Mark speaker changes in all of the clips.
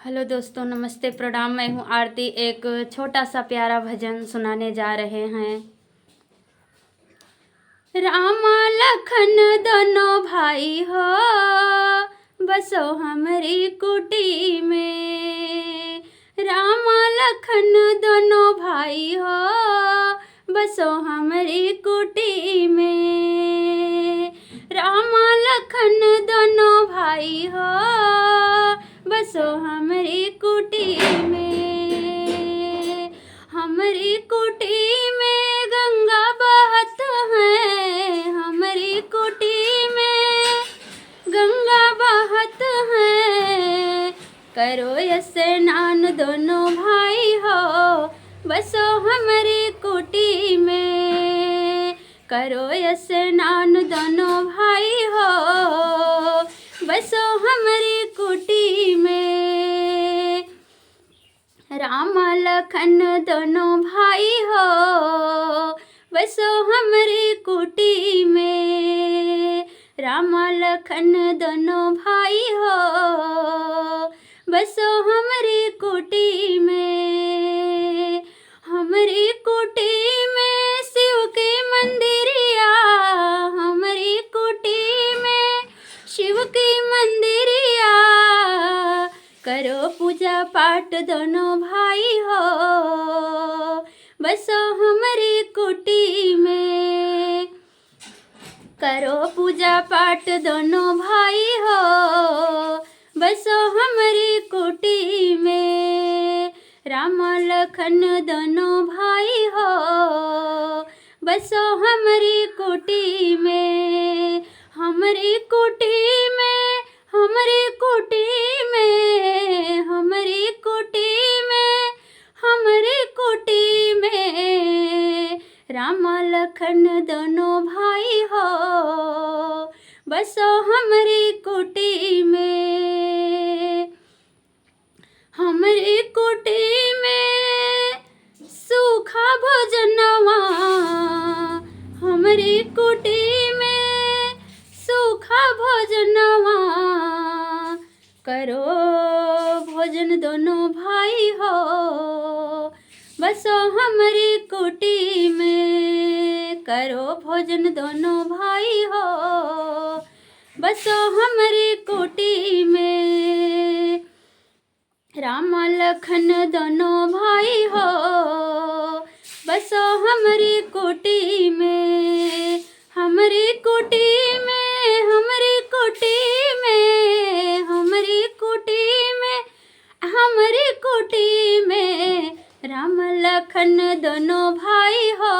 Speaker 1: Hello दोस्तों, नमस्ते, प्रणाम। मैं हूँ आरती। एक छोटा सा प्यारा भजन सुनाने जा रहे हैं। राम लखन दोनों भाई हो, बसो हमारी कुटी में। राम लखन दोनों भाई हो, बसो हमारी कुटी में। राम लखन दोनों भाई हो, बसो हमारी कुटी में। हमारी कुटी में गंगा बहत है, हमारी कुटी में गंगा बहत है। करो स्नान दोनों भाई हो, बसो हमारी कुटी में। करो स्नान दोनों भाई हो, बसो हमारी कुटी में। राम लखन दोनों भाई हो, बसो हमारी कुटी में। राम लखन दोनों भाई हो, बसो हमारी कुटी में। हमारी कुटी में शिव की मंदिरिया, हमारी कुटी में शिव की मंदिरिया। करो पूजा पाठ दोनों भाई हो, बसो हमारी कुटी में। करो पूजा पाठ दोनों भाई हो, बसो हमारी कुटी में। राम लखन दोनों भाई हो, बसो हमारी कुटी में। हमारी कुटी में, हमारी कुटी में, हमारी कुटी में, हमारी कुटी में। राम लखन दोनों भाई हो, बसो हमारी कुटी में। हमारी कुटी में सूखा भोजनवा, हमारी कुटी में सूखा भोजनवा। करो भोजन दोनों भाई हो, बसो हमारी कुटी में। करो भोजन दोनों भाई हो, बसो हमारी कुटी में। राम लखन दोनों भाई हो, बसो हमारी कुटी में। हमारी कुटी में, हमारी कुटी में, हमारी कुटी में, हमारी कुटी में। राम लखन दोनों भाई हो,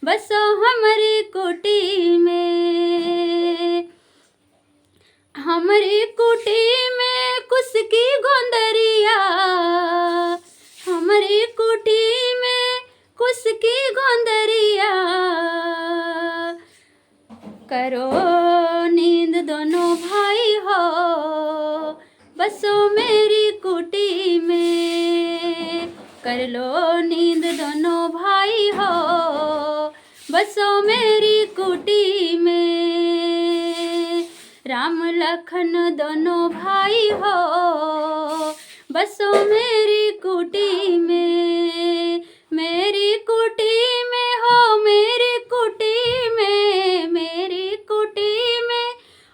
Speaker 1: बसो हमारी कुटी में। हमारी कुटी में कुश की गोंदरिया, हमारी कुटी में कुश की गोंदरिया। करो नींद दोनों भाई हो, बसो मेरी कुटी में। कर लो नींद दोनों भाई हो, बसो मेरी कुटी में। राम लखन दोनों भाई हो, बसो मेरी कुटी में। मेरी कुटी में हो, मेरी कुटी में, मेरी कुटी में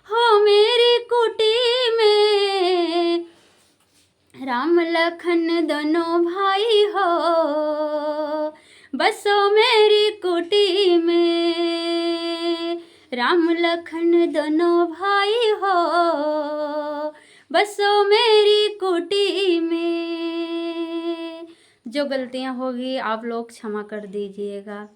Speaker 1: हो, मेरी कुटी में। राम लखन दोनों भाई हो, बसो मेरी कुटी में। राम लखन दोनों भाई हो, बसो मेरी कुटी में। जो गलतियां होगी आप लोग क्षमा कर दीजिएगा।